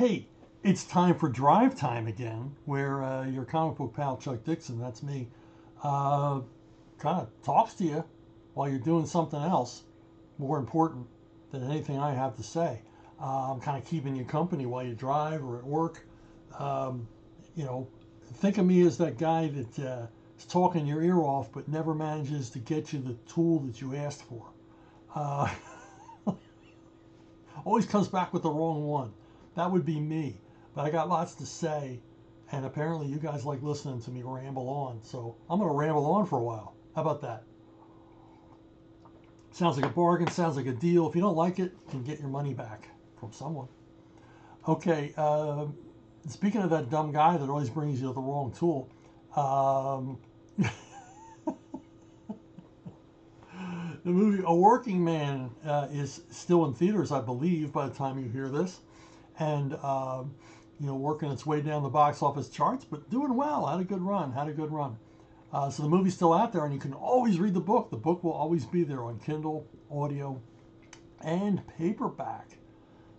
Hey, it's time for Drive Time again, where your comic book pal Chuck Dixon, that's me, uh, kind of talks to you while you're doing something else more important than anything I have to say. I'm kind of keeping you company while you drive or at work. Um, you know, think of me as that guy that is talking your ear off but never manages to get you the tool that you asked for. Uh, Always comes back with the wrong one. That would be me. But I got lots to say, and apparently you guys like listening to me ramble on. So I'm going to ramble on for a while. How about that? Sounds like a bargain, sounds like a deal. If you don't like it, you can get your money back from someone. Okay, speaking of that dumb guy that always brings you the wrong tool, um, the movie A Working Man is still in theaters, I believe, by the time you hear this. And, working its way down the box office charts, but doing well. Had a good run, had a good run. So the movie's still out there, and you can always read the book. The book will always be there on Kindle, audio, and paperback.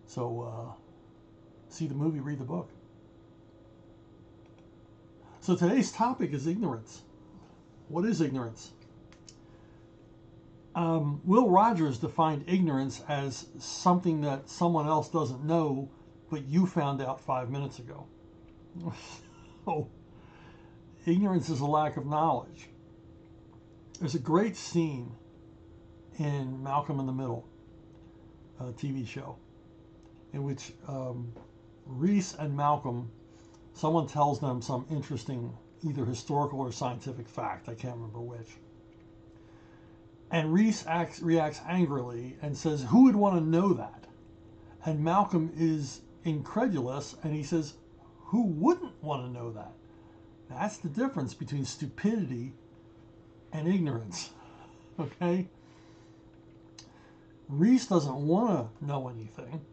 So see the movie, read the book. So today's topic is ignorance. What is ignorance? Will Rogers defined ignorance as something that someone else doesn't know, but you found out 5 minutes ago. So, ignorance is a lack of knowledge. There's a great scene in Malcolm in the Middle, a TV show, in which Reese and Malcolm, someone tells them some interesting, either historical or scientific fact, I can't remember which. And Reese reacts angrily and says, who would want to know that? And Malcolm is incredulous and he says, who wouldn't want to know that? That's the difference between stupidity and ignorance. Okay? Reese doesn't want to know anything.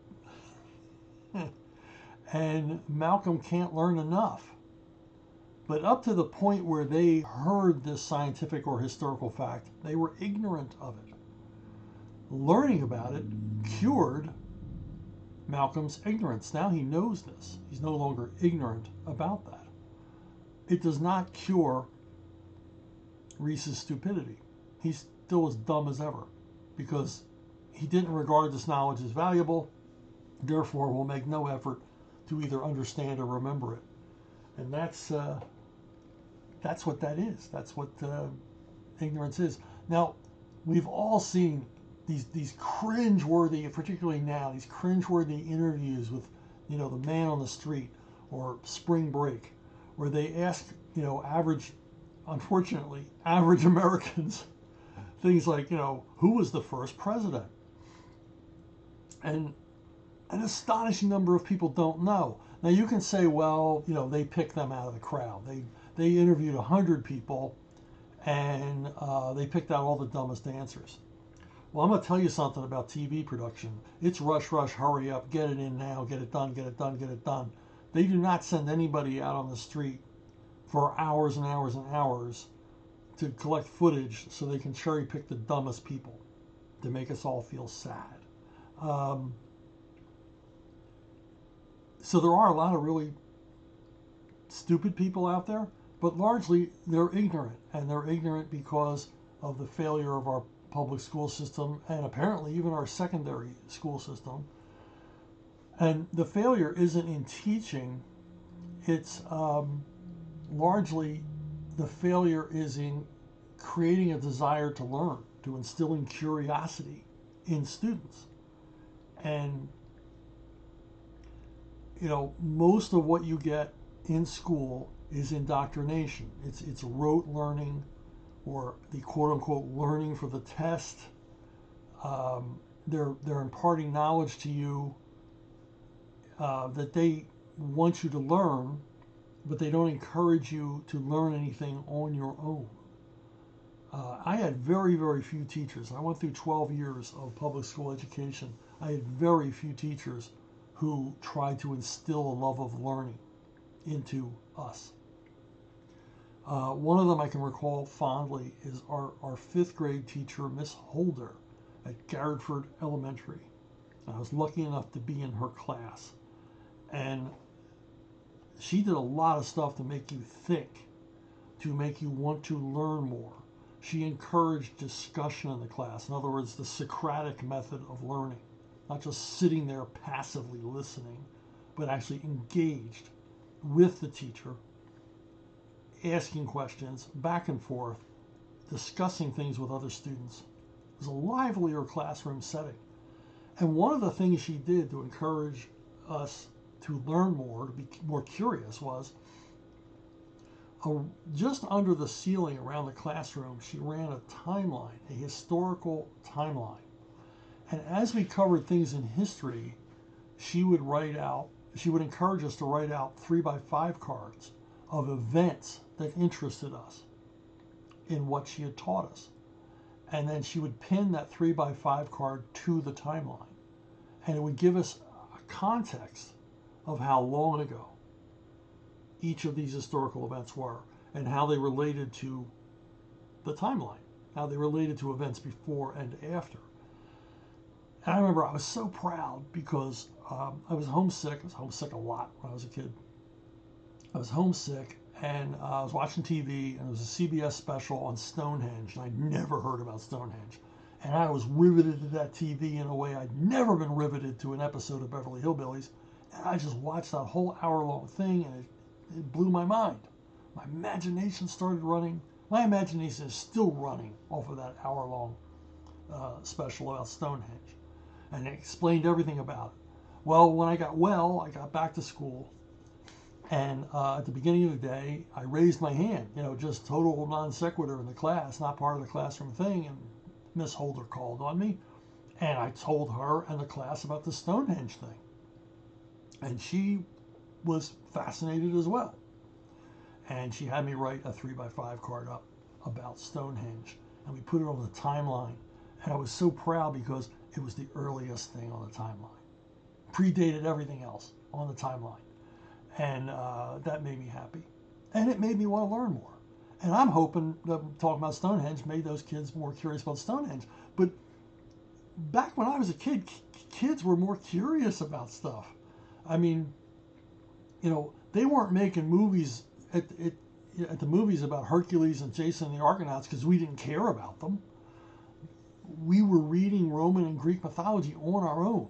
And Malcolm can't learn enough. But up to the point where they heard this scientific or historical fact, they were ignorant of it. Learning about it cured Malcolm's ignorance. Now he knows this. He's no longer ignorant about that. It does not cure Reese's stupidity. He's still as dumb as ever because he didn't regard this knowledge as valuable, therefore will make no effort to either understand or remember it. And that's what that is. That's what ignorance is. Now, we've all seen these cringe-worthy, particularly now, these cringe-worthy interviews with, the man on the street or Spring Break, where they ask, unfortunately, average Americans things like, who was the first president? And an astonishing number of people don't know. Now, you can say, well, they picked them out of the crowd. They interviewed 100 people, and they picked out all the dumbest answers. Well, I'm going to tell you something about TV production. It's rush, rush, hurry up, get it in now, get it done, get it done, get it done. They do not send anybody out on the street for hours and hours and hours to collect footage so they can cherry pick the dumbest people to make us all feel sad. So there are a lot of really stupid people out there, but largely they're ignorant, and they're ignorant because of the failure of our public school system and apparently even our secondary school system. And the failure isn't in teaching, it's largely the failure is in creating a desire to learn, to instilling curiosity in students. And most of what you get in school is indoctrination. It's rote learning, or the quote-unquote learning for the test. They're imparting knowledge to you that they want you to learn, but they don't encourage you to learn anything on your own. I had very, very few teachers. I went through 12 years of public school education. I had very few teachers who tried to instill a love of learning into us. One of them I can recall fondly is our fifth grade teacher, Miss Holder, at Garrettford Elementary. I was lucky enough to be in her class. And she did a lot of stuff to make you think, to make you want to learn more. She encouraged discussion in the class. In other words, the Socratic method of learning. Not just sitting there passively listening, but actually engaged with the teacher, asking questions, back and forth, discussing things with other students. It was a livelier classroom setting. And one of the things she did to encourage us to learn more, to be more curious, was just under the ceiling around the classroom, she ran a timeline, a historical timeline. And as we covered things in history, she would encourage us to write out 3x5 cards of events that interested us in what she had taught us. And then she would pin that 3x5 card to the timeline. And it would give us a context of how long ago each of these historical events were and how they related to the timeline, how they related to events before and after. And I remember I was so proud because I was homesick. I was homesick a lot when I was a kid. I was homesick, and I was watching TV, and there was a CBS special on Stonehenge, and I'd never heard about Stonehenge. And I was riveted to that TV in a way I'd never been riveted to an episode of Beverly Hillbillies. And I just watched that whole hour-long thing, and it blew my mind. My imagination started running. My imagination is still running off of that hour-long special about Stonehenge. And it explained everything about it. Well, when I got back to school. And at the beginning of the day, I raised my hand, just total non sequitur in the class, not part of the classroom thing. And Miss Holder called on me. And I told her and the class about the Stonehenge thing. And she was fascinated as well. And she had me write a 3x5 card up about Stonehenge. And we put it on the timeline. And I was so proud because it was the earliest thing on the timeline. Predated everything else on the timeline. And that made me happy. And it made me want to learn more. And I'm hoping that talking about Stonehenge made those kids more curious about Stonehenge. But back when I was a kid, kids were more curious about stuff. I mean, they weren't making movies at the movies about Hercules and Jason and the Argonauts because we didn't care about them. We were reading Roman and Greek mythology on our own.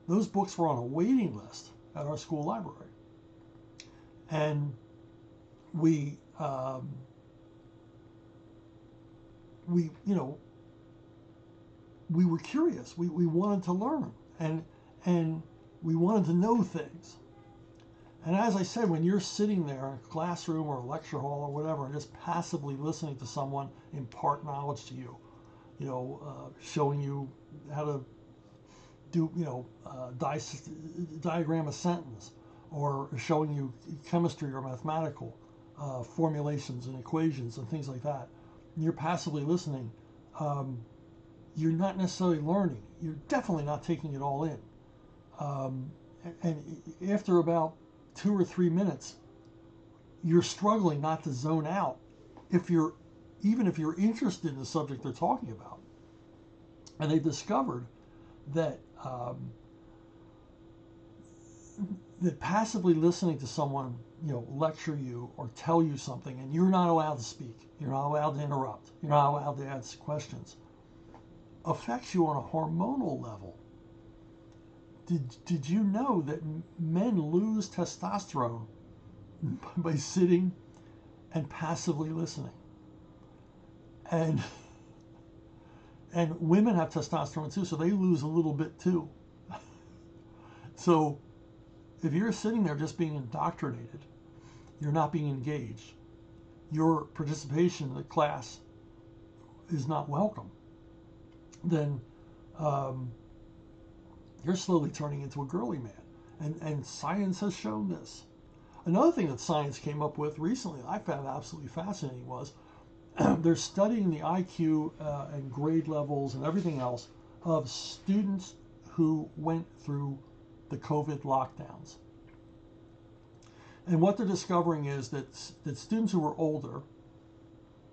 Those books were on a waiting list at our school library. And we were curious. We wanted to learn, and we wanted to know things. And as I said, when you're sitting there in a classroom or a lecture hall or whatever, and just passively listening to someone impart knowledge to you, showing you how to do, diagram a sentence, or showing you chemistry or mathematical formulations and equations and things like that, and you're passively listening, you're not necessarily learning. You're definitely not taking it all in. And after about 2 or 3 minutes, you're struggling not to zone out even if you're interested in the subject they're talking about. And they discovered that that passively listening to someone, lecture you or tell you something, and you're not allowed to speak, you're not allowed to interrupt, you're not allowed to ask questions, affects you on a hormonal level. Did you know that men lose testosterone by sitting and passively listening? And women have testosterone too, so they lose a little bit too. So if you're sitting there just being indoctrinated, you're not being engaged, your participation in the class is not welcome, then you're slowly turning into a girly man. And science has shown this. Another thing that science came up with recently I found absolutely fascinating was they're studying the IQ and grade levels and everything else of students who went through the COVID lockdowns. And what they're discovering is that students who were older,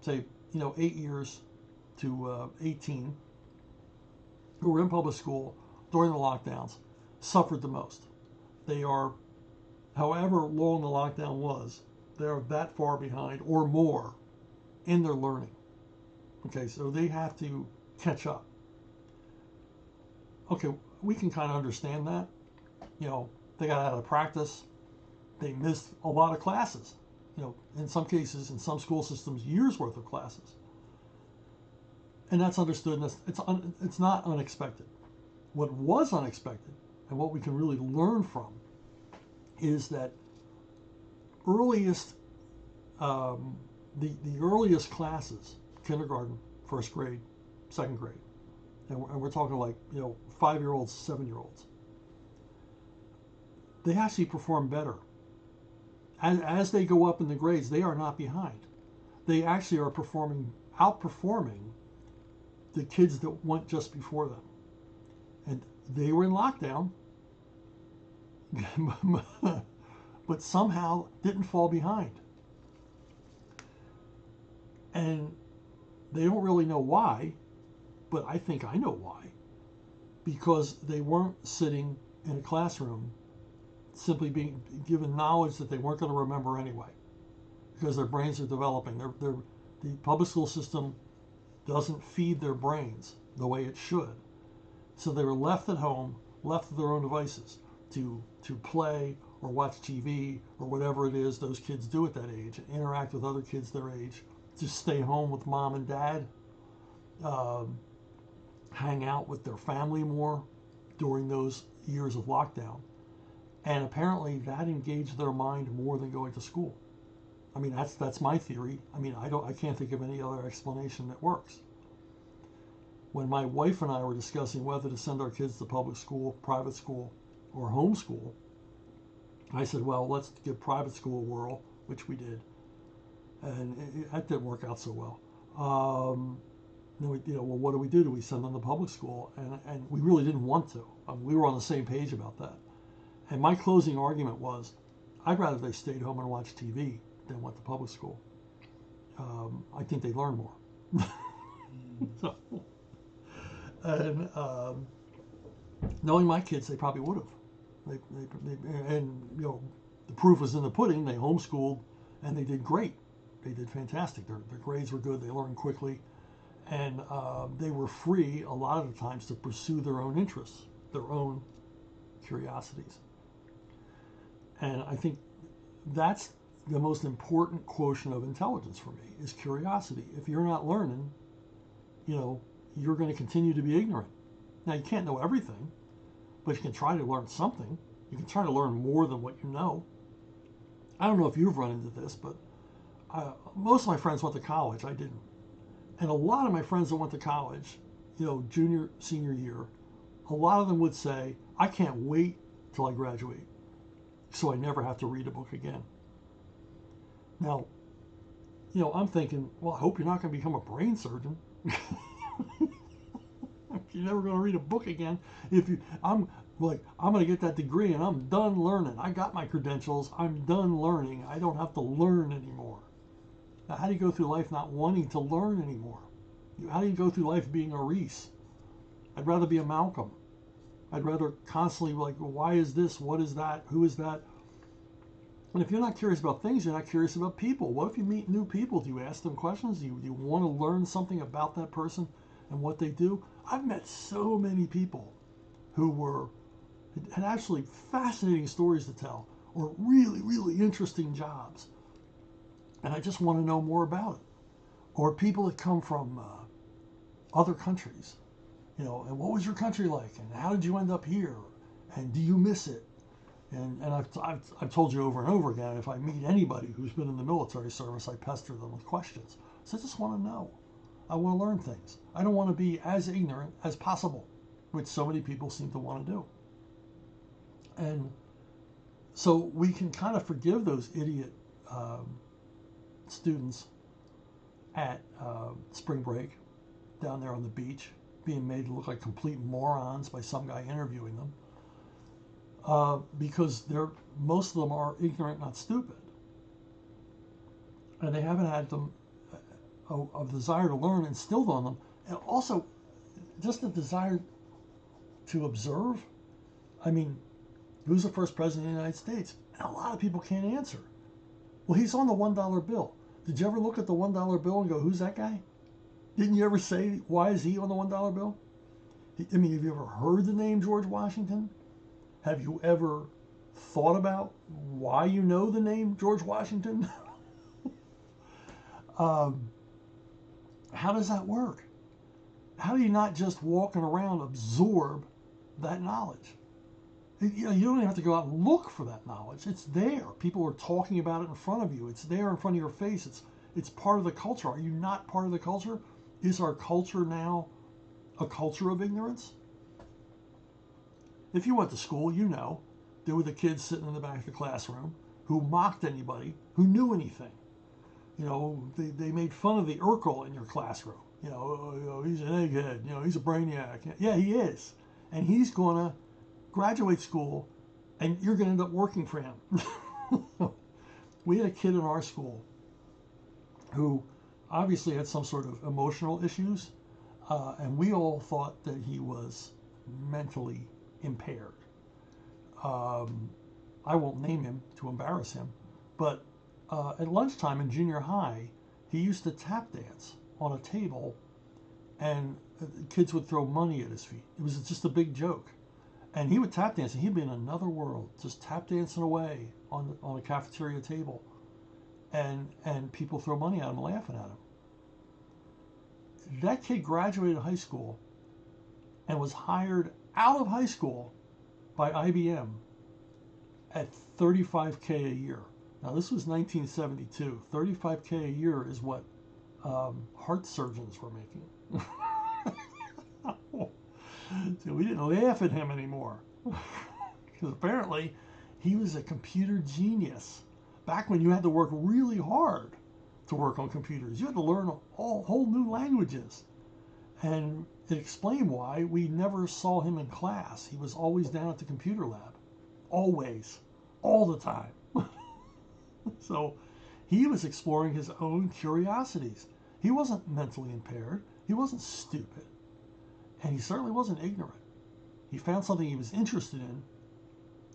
say, 8 years to 18, who were in public school during the lockdowns, suffered the most. They are however long the lockdown was, they're that far behind or more in their learning. Okay, so they have to catch up. Okay, we can kind of understand that. You know, they got out of practice. They missed a lot of classes. You know, in some cases, in some school systems, years worth of classes. And that's understood, and it's not unexpected. What was unexpected, and what we can really learn from, is that earliest, the earliest classes, kindergarten, first grade, second grade, and we're talking like, you know, 5-year-olds, 7-year-olds, they actually perform better. As they go up in the grades, they are not behind. They actually are outperforming the kids that went just before them. And they were in lockdown, but somehow didn't fall behind. And they don't really know why, but I think I know why. Because they weren't sitting in a classroom simply being given knowledge that they weren't going to remember anyway, because their brains are developing. The public school system doesn't feed their brains the way it should. So they were left at home, left to their own devices to play or watch TV or whatever it is those kids do at that age, and interact with other kids their age, just stay home with mom and dad, hang out with their family more during those years of lockdown. And apparently that engaged their mind more than going to school. I mean, that's my theory. I mean, I can't think of any other explanation that works. When my wife and I were discussing whether to send our kids to public school, private school, or homeschool, I said, well, let's give private school a whirl, which we did. And that didn't work out so well. Then we, well, what do we do? Do we send them to public school? And we really didn't want to. We were on the same page about that. And my closing argument was, I'd rather they stayed home and watched TV than went to public school. I think they learn more. So, and knowing my kids, they probably would have. And the proof was in the pudding. They homeschooled, and they did great. They did fantastic. Their grades were good. They learned quickly, and they were free a lot of the times to pursue their own interests, their own curiosities. And I think that's the most important quotient of intelligence for me, is curiosity. If you're not learning, you're going to continue to be ignorant. Now, you can't know everything, but you can try to learn something. You can try to learn more than what you know. I don't know if you've run into this, but most of my friends went to college. I didn't. And a lot of my friends that went to college, junior, senior year, a lot of them would say, I can't wait till I graduate, so I never have to read a book again. Now, I'm thinking, well, I hope you're not going to become a brain surgeon. You're never going to read a book again. I'm going to get that degree and I'm done learning. I got my credentials. I'm done learning. I don't have to learn anymore. Now, how do you go through life not wanting to learn anymore? How do you go through life being a Reese? I'd rather be a Malcolm. I'd rather constantly why is this? What is that? Who is that? And if you're not curious about things, you're not curious about people. What if you meet new people? Do you ask them questions? Do you want to learn something about that person and what they do? I've met so many people who had actually fascinating stories to tell, or really, really interesting jobs. And I just want to know more about it. Or people that come from other countries. And what was your country like? And how did you end up here? And do you miss it? And I've told you over and over again, if I meet anybody who's been in the military service, I pester them with questions. So I just want to know. I want to learn things. I don't want to be as ignorant as possible, which so many people seem to want to do. And so we can kind of forgive those idiot students at spring break down there on the beach, being made to look like complete morons by some guy interviewing them. Because most of them are ignorant, not stupid. And they haven't had a desire to learn instilled on them. And also, just a desire to observe. I mean, Who's the first president of the United States? And a lot of people can't answer. Well, he's on the $1 bill. Did you ever look at the $1 bill and go, who's that guy? Didn't you ever say, why is he on the $1 bill? I mean, have you ever heard the name George Washington? Have you ever thought about why you know the name George Washington? How does that work? How do you not just walking around absorb that knowledge? You don't even have to go out and look for that knowledge. It's there. People are talking about it in front of you. It's there in front of your face. It's part of the culture. Are you not part of the culture? Is our culture now a culture of ignorance? If you went to school, you know there were the kids sitting in the back of the classroom who mocked anybody who knew anything. You know, they made fun of the Urkel in your classroom. You know, he's an egghead. You know, he's a brainiac. Yeah, he is. And he's going to graduate school, and you're going to end up working for him. We had a kid in our school who obviously had some sort of emotional issues, and we all thought that he was mentally impaired. I won't name him to embarrass him, but at lunchtime in junior high, he used to tap dance on a table, and kids would throw money at his feet. It was just a big joke. And he would tap dance, and he'd be in another world, just tap dancing away on a cafeteria table. And people throw money at him, laughing at him. That kid graduated high school and was hired out of high school by IBM at $35K a year. Now, this was 1972. $35K a year is what heart surgeons were making. So we didn't laugh at him anymore. Because apparently he was a computer genius. Back when you had to work really hard to work on computers. You had to learn whole new languages. And it explained why we never saw him in class. He was always down at the computer lab. Always. All the time. So he was exploring his own curiosities. He wasn't mentally impaired. He wasn't stupid. And he certainly wasn't ignorant. He found something he was interested in,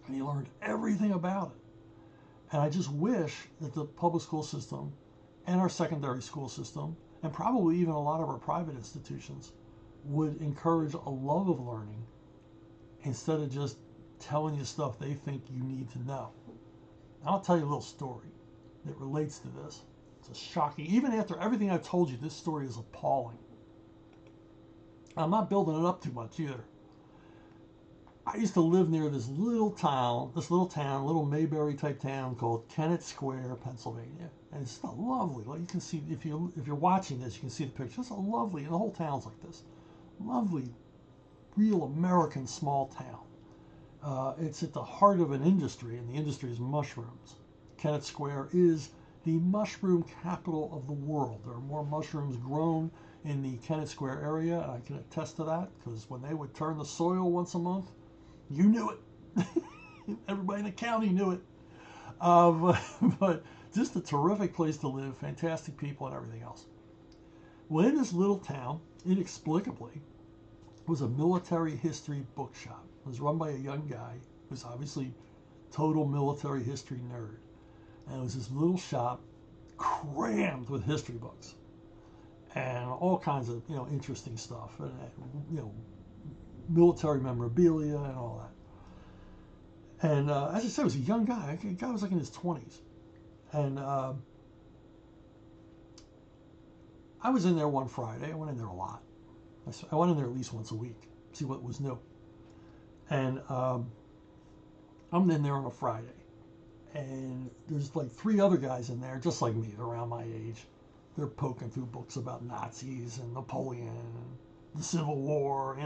and he learned everything about it. And I just wish that the public school system and our secondary school system, and probably even a lot of our private institutions, would encourage a love of learning instead of just telling you stuff they think you need to know. I'll tell you a little story that relates to this. It's a shocking, even after everything I've told you, this story is appalling. I'm not building it up too much either. I used to live near this little town, little Mayberry type town called Kennett Square, Pennsylvania. And it's a lovely, like you can see, if you're watching this, you can see the picture. It's a lovely, and the whole town's like this. Lovely, real American small town. It's at the heart of an industry, and the industry is mushrooms. Kennett Square is the mushroom capital of the world. There are more mushrooms grown in the Kennett Square area, and I can attest to that, because when they would turn the soil once a month, you knew it. Everybody in the county knew it. But just a terrific place to live, fantastic people and everything else. Well, in this little town, inexplicably, was a military history bookshop. It was run by a young guy who's obviously total military history nerd. And it was this little shop crammed with history books and all kinds of, interesting stuff, and, military memorabilia and all that. And as I said, it was a young guy. The guy was like in his 20s. And I was in there one Friday. I went in there a lot. I went in there at least once a week, see what was new. And I'm in there on a Friday. And there's like 3 other guys in there, just like me. They're around my age. They're poking through books about Nazis and Napoleon and the Civil War,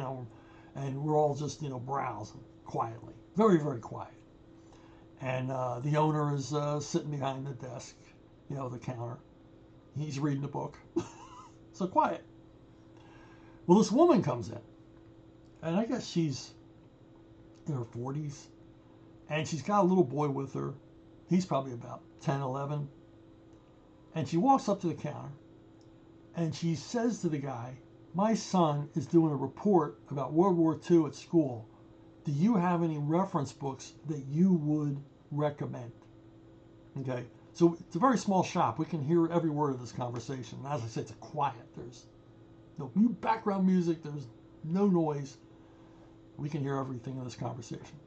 and we're all just, browsing quietly. Very, very quiet. And the owner is sitting behind the desk, the counter. He's reading a book. So quiet. Well, this woman comes in, and I guess she's in her 40s, and she's got a little boy with her. He's probably about 10, 11. And she walks up to the counter, and she says to the guy, "My son is doing a report about World War II at school, do you have any reference books that you would recommend? Okay, so it's a very small shop. We can hear every word of this conversation. And as I said, it's quiet. There's no background music. There's no noise. We can hear everything in this conversation.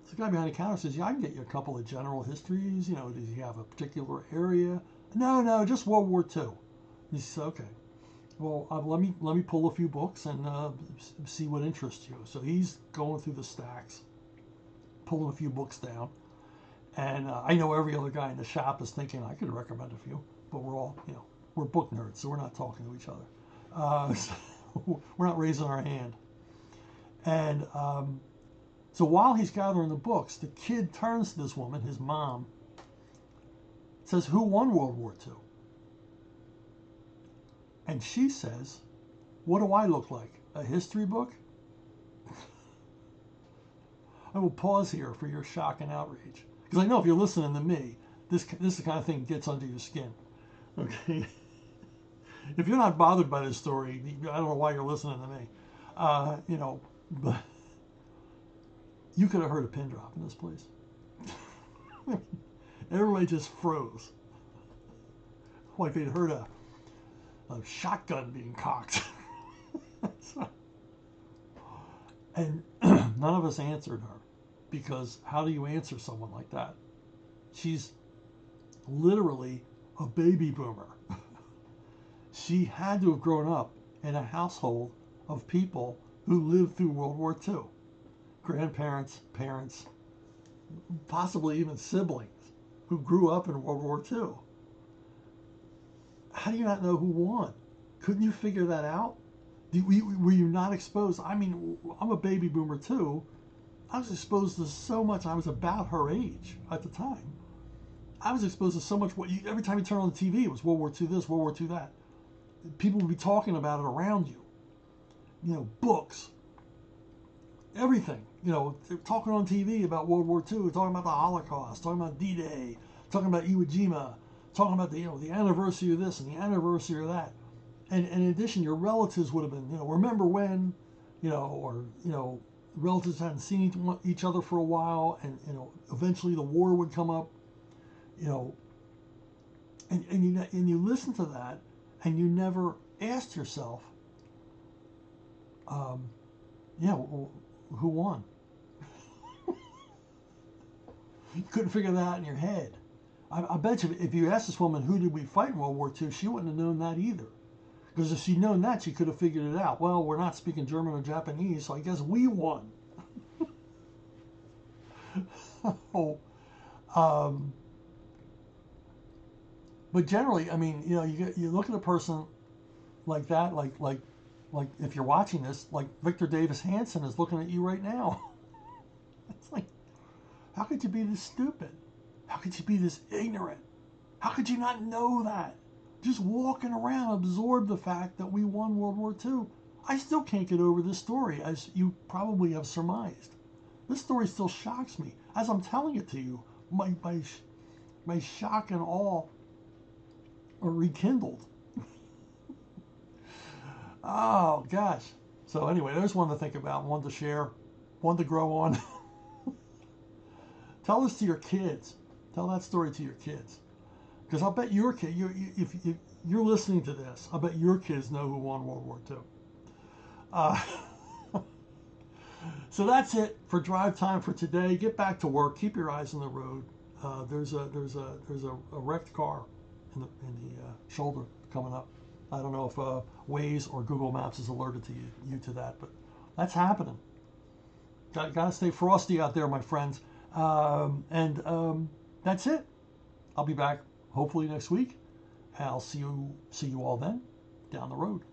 So the guy behind the counter says, yeah, I can get you a couple of general histories. You know, do you have a particular area? No, just World War II. He says, okay. Well, let me pull a few books and see what interests you. So he's going through the stacks, pulling a few books down. And I know every other guy in the shop is thinking, I could recommend a few. But we're all, we're book nerds, so we're not talking to each other. So we're not raising our hand. And so while he's gathering the books, the kid turns to this woman, his mom, says, who won World War II? And she says, what do I look like? A history book? I will pause here for your shock and outrage. Because I know if you're listening to me, this is the kind of thing that gets under your skin. Okay? If you're not bothered by this story, I don't know why you're listening to me. But you could have heard a pin drop in this place. Everybody just froze. Like they'd heard a shotgun being cocked. And none of us answered her, because how do you answer someone like that? She's literally a baby boomer. She had to have grown up in a household of people who lived through World War II. Grandparents, parents, possibly even siblings who grew up in World War II. How do you not know who won? Couldn't you figure that out? Were you not exposed? I mean, I'm a baby boomer too. I was exposed to so much. I was about her age at the time. I was exposed to so much. Every time you turn on the TV, it was World War II this, World War II that. People would be talking about it around you. Books, everything. They're talking on TV about World War II, talking about the Holocaust, talking about D-Day, talking about Iwo Jima, talking about the anniversary of this and the anniversary of that. And in addition, your relatives would have been, remember when, or relatives hadn't seen each other for a while, and eventually the war would come up, and you listen to that, and you never asked yourself, who won? You couldn't figure that out in your head. I bet you if you asked this woman, who did we fight in World War II, she wouldn't have known that either. Because if she'd known that, she could have figured it out. Well, we're not speaking German or Japanese, so I guess we won. But generally, I mean, you look at a person like that, like if you're watching this, like Victor Davis Hanson is looking at you right now. It's like, how could you be this stupid? How could you be this ignorant? How could you not know that? Just walking around, absorb the fact that we won World War II. I still can't get over this story, as you probably have surmised. This story still shocks me. As I'm telling it to you, my shock and awe are rekindled. Oh, gosh. So anyway, there's one to think about, one to share, one to grow on. Tell this to your kids. Tell that story to your kids. Because I'll bet your kid, if you're listening to this, I bet your kids know who won World War II. So that's it for drive time for today. Get back to work. Keep your eyes on the road. There's a wrecked car in the shoulder coming up. I don't know if Waze or Google Maps is alerted to you to that, but that's happening. Got to stay frosty out there, my friends. That's it. I'll be back hopefully next week. I'll see you all then down the road.